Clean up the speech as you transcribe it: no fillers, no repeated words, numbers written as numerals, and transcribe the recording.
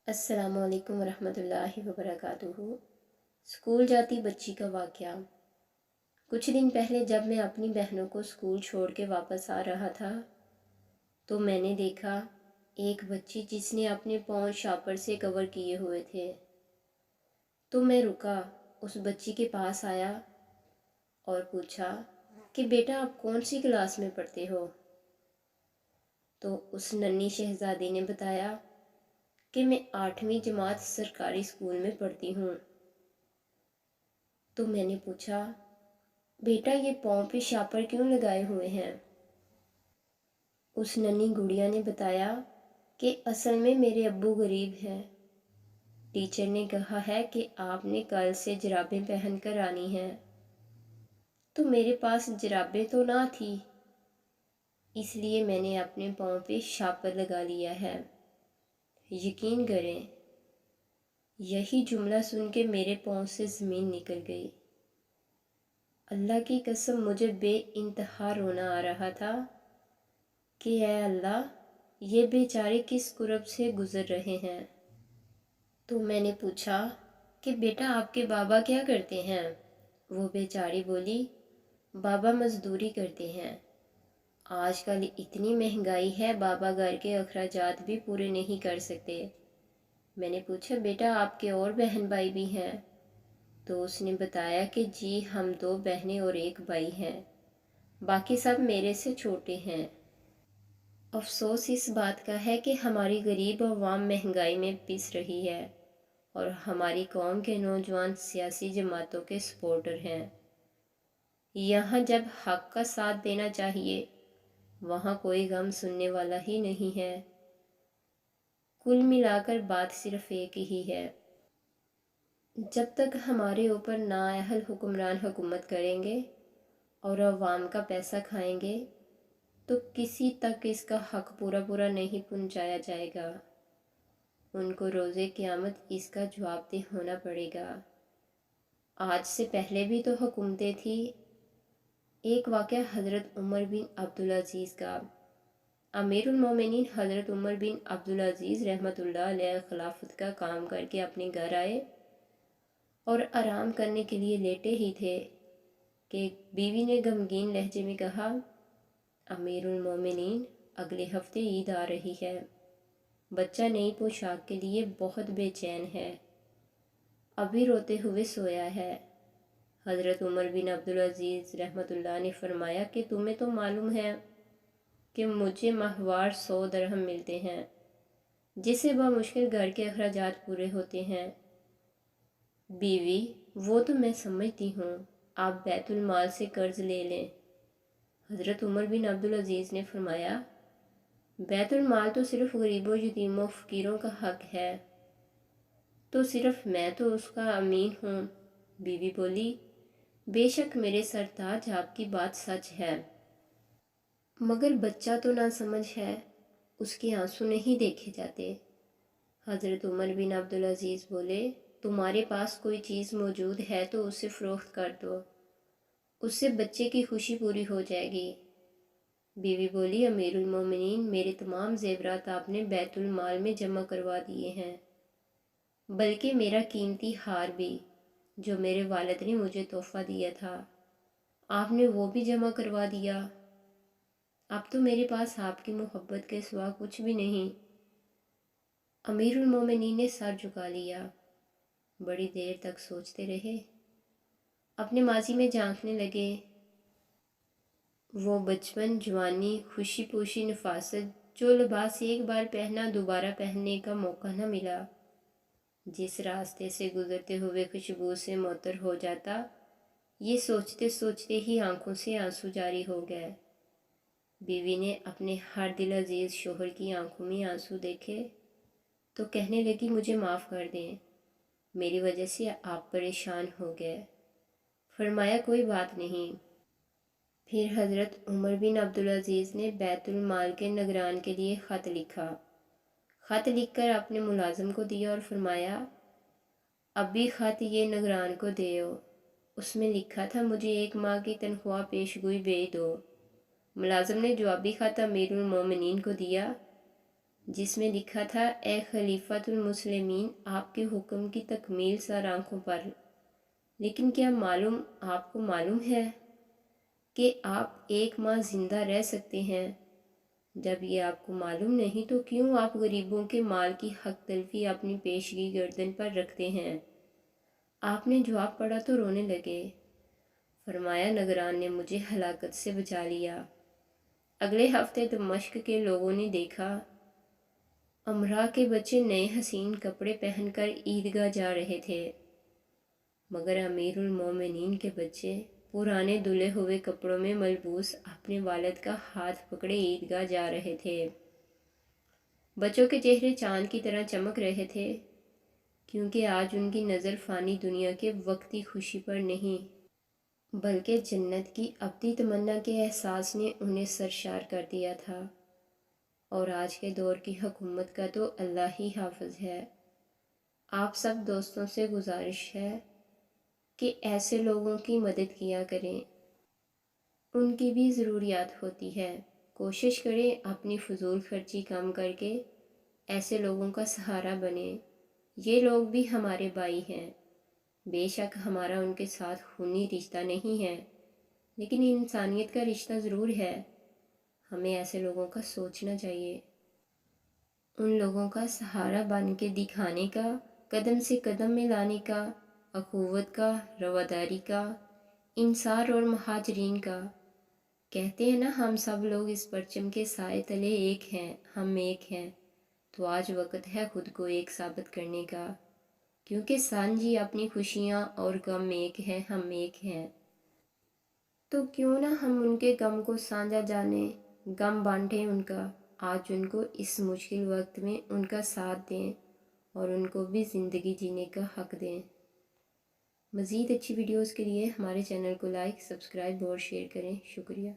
السلام علیکم ورحمۃ اللہ وبرکاتہ۔ اسکول جاتی بچی کا واقعہ۔ کچھ دن پہلے جب میں اپنی بہنوں کو اسکول چھوڑ کے واپس آ رہا تھا تو میں نے دیکھا ایک بچی جس نے اپنے پاؤں شاپر سے کور کیے ہوئے تھے۔ تو میں رکا، اس بچی کے پاس آیا اور پوچھا کہ بیٹا آپ کون سی کلاس میں پڑھتے ہو؟ تو اس ننھی شہزادی نے بتایا کہ میں 8ویں جماعت سرکاری اسکول میں پڑھتی ہوں۔ تو میں نے پوچھا بیٹا یہ پاؤں پہ شاپر کیوں لگائے ہوئے ہیں؟ اس ننھی گڑیا نے بتایا کہ اصل میں میرے ابو غریب ہیں، ٹیچر نے کہا ہے کہ آپ نے کل سے جرابیں پہن کر آنی ہیں، تو میرے پاس جرابیں تو نہ تھی، اس لیے میں نے اپنے پاؤں پہ شاپر لگا لیا ہے۔ یقین کریں یہی جملہ سن کے میرے پاؤں سے زمین نکل گئی۔ اللہ کی قسم مجھے بے انتہا رونا آ رہا تھا کہ اے اللہ یہ بیچارے کس کرب سے گزر رہے ہیں۔ تو میں نے پوچھا کہ بیٹا آپ کے بابا کیا کرتے ہیں؟ وہ بیچاری بولی بابا مزدوری کرتے ہیں، آج کل اتنی مہنگائی ہے بابا گھر کے اخراجات بھی پورے نہیں کر سکتے۔ میں نے پوچھا بیٹا آپ کے اور بہن بھائی بھی ہیں؟ تو اس نے بتایا کہ جی ہم 2 بہنیں اور 1 بھائی ہیں، باقی سب میرے سے چھوٹے ہیں۔ افسوس اس بات کا ہے کہ ہماری غریب عوام مہنگائی میں پس رہی ہے اور ہماری قوم کے نوجوان سیاسی جماعتوں کے سپورٹر ہیں۔ یہاں جب حق کا ساتھ دینا چاہیے وہاں کوئی غم سننے والا ہی نہیں ہے۔ کل ملا کر بات صرف ایک ہی ہے، جب تک ہمارے اوپر نااہل حکمران حکومت کریں گے اور عوام کا پیسہ کھائیں گے تو کسی تک اس کا حق پورا نہیں پہنچایا جائے گا، ان کو روز قیامت اس کا جواب دہ ہونا پڑے گا۔ آج سے پہلے بھی تو حکومتیں تھیں۔ ایک واقعہ حضرت عمر بن عبدالعزیز کا۔ امیر المومنین حضرت عمر بن عبدالعزیز رحمۃ اللہ علیہ خلافت کا کام کر کے اپنے گھر آئے اور آرام کرنے کے لیے لیٹے ہی تھے کہ بیوی نے غمگین لہجے میں کہا امیر المومنین اگلے ہفتے عید آ رہی ہے، بچہ نئی پوشاک کے لیے بہت بے چین ہے، ابھی روتے ہوئے سویا ہے۔ حضرت عمر بن عبدالعزیز رحمۃ اللہ نے فرمایا کہ تمہیں تو معلوم ہے کہ مجھے ماہوار 100 درہم ملتے ہیں جس سے بمشکل گھر کے اخراجات پورے ہوتے ہیں۔ بیوی وہ تو میں سمجھتی ہوں، آپ بیت المال سے قرض لے لیں۔ حضرت عمر بن عبدالعزیز نے فرمایا بیت المال تو صرف غریبوں یتیموں فقیروں کا حق ہے، تو صرف میں تو اس کا امین ہوں۔ بیوی بولی بے شک میرے سرتاج آپ کی بات سچ ہے، مگر بچہ تو نہ سمجھ ہے، اس کے آنسو نہیں دیکھے جاتے۔ حضرت عمر بن عبدالعزیز بولے تمہارے پاس کوئی چیز موجود ہے تو اسے فروخت کر دو، اس سے بچے کی خوشی پوری ہو جائے گی۔ بیوی بولی امیر المومنین میرے تمام زیورات آپ نے بیت المال میں جمع کروا دیے ہیں، بلکہ میرا قیمتی ہار بھی جو میرے والد نے مجھے تحفہ دیا تھا آپ نے وہ بھی جمع کروا دیا، اب تو میرے پاس آپ کی محبت کے سوا کچھ بھی نہیں۔ امیر المومنین نے سر جھکا لیا، بڑی دیر تک سوچتے رہے، اپنے ماضی میں جھانکنے لگے۔ وہ بچپن، جوانی، خوشی پوشی، نفاست، جو لباس ایک بار پہنا دوبارہ پہننے کا موقع نہ ملا، جس راستے سے گزرتے ہوئے خوشبو سے معطر ہو جاتا، یہ سوچتے سوچتے ہی آنکھوں سے آنسو جاری ہو گئے۔ بیوی نے اپنے ہر دل عزیز شوہر کی آنکھوں میں آنسو دیکھے تو کہنے لگی مجھے معاف کر دیں، میری وجہ سے آپ پریشان ہو گئے۔ فرمایا کوئی بات نہیں۔ پھر حضرت عمر بن عبدالعزیز نے بیت المال کے نگران کے لیے خط لکھا، خط لکھ کر اپنے ملازم کو دیا اور فرمایا اب بھی خط یہ نگران کو دیو، اس میں لکھا تھا مجھے 1 ماہ کی تنخواہ پیش گوئی بھیج دو۔ ملازم نے جوابی خط امیر المومنین کو دیا جس میں لکھا تھا، اے خلیفۃ المسلمین، آپ کے حکم کی تکمیل سر آنکھوں پر، لیکن کیا آپ کو معلوم ہے کہ آپ 1 ماہ زندہ رہ سکتے ہیں؟ جب یہ آپ کو معلوم نہیں تو کیوں آپ غریبوں کے مال کی حق تلفی اپنی پیشگی گردن پر رکھتے ہیں؟ آپ نے جواب پڑھا تو رونے لگے۔ فرمایا، نگران نے مجھے ہلاکت سے بچا لیا۔ اگلے ہفتے دمشق کے لوگوں نے دیکھا، امرا کے بچے نئے حسین کپڑے پہن کر عیدگاہ جا رہے تھے، مگر امیر المومنین کے بچے پرانے دھلے ہوئے کپڑوں میں ملبوس اپنے والد کا ہاتھ پکڑے عیدگاہ جا رہے تھے۔ بچوں کے چہرے چاند کی طرح چمک رہے تھے، کیونکہ آج ان کی نظر فانی دنیا کے وقتی خوشی پر نہیں، بلکہ جنت کی ابدی تمنا کے احساس نے انہیں سرشار کر دیا تھا۔ اور آج کے دور کی حکومت کا تو اللہ ہی حافظ ہے۔ آپ سب دوستوں سے گزارش ہے کہ ایسے لوگوں کی مدد کیا کریں، ان کی بھی ضروریات ہوتی ہے۔ کوشش کریں اپنی فضول خرچی کم کر کے ایسے لوگوں کا سہارا بنیں۔ یہ لوگ بھی ہمارے بھائی ہیں، بے شک ہمارا ان کے ساتھ خونی رشتہ نہیں ہے، لیکن انسانیت کا رشتہ ضرور ہے۔ ہمیں ایسے لوگوں کا سوچنا چاہیے، ان لوگوں کا سہارا بن کے دکھانے کا، قدم سے قدم ملانے کا، اخوت کا، رواداری کا، انصار اور مہاجرین کا۔ کہتے ہیں نا، ہم سب لوگ اس پرچم کے سائے تلے ایک ہیں، ہم ایک ہیں۔ تو آج وقت ہے خود کو ایک ثابت کرنے کا، کیونکہ سانجھی اپنی خوشیاں اور غم ایک ہیں، ہم ایک ہیں۔ تو کیوں نہ ہم ان کے غم کو سانجھا جانیں، غم بانٹیں ان کا، آج ان کو اس مشکل وقت میں ان کا ساتھ دیں اور ان کو بھی زندگی جینے کا حق دیں۔ مزید اچھی ویڈیوز کے لیے ہمارے چینل کو لائک، سبسکرائب اور شیئر کریں۔ شکریہ۔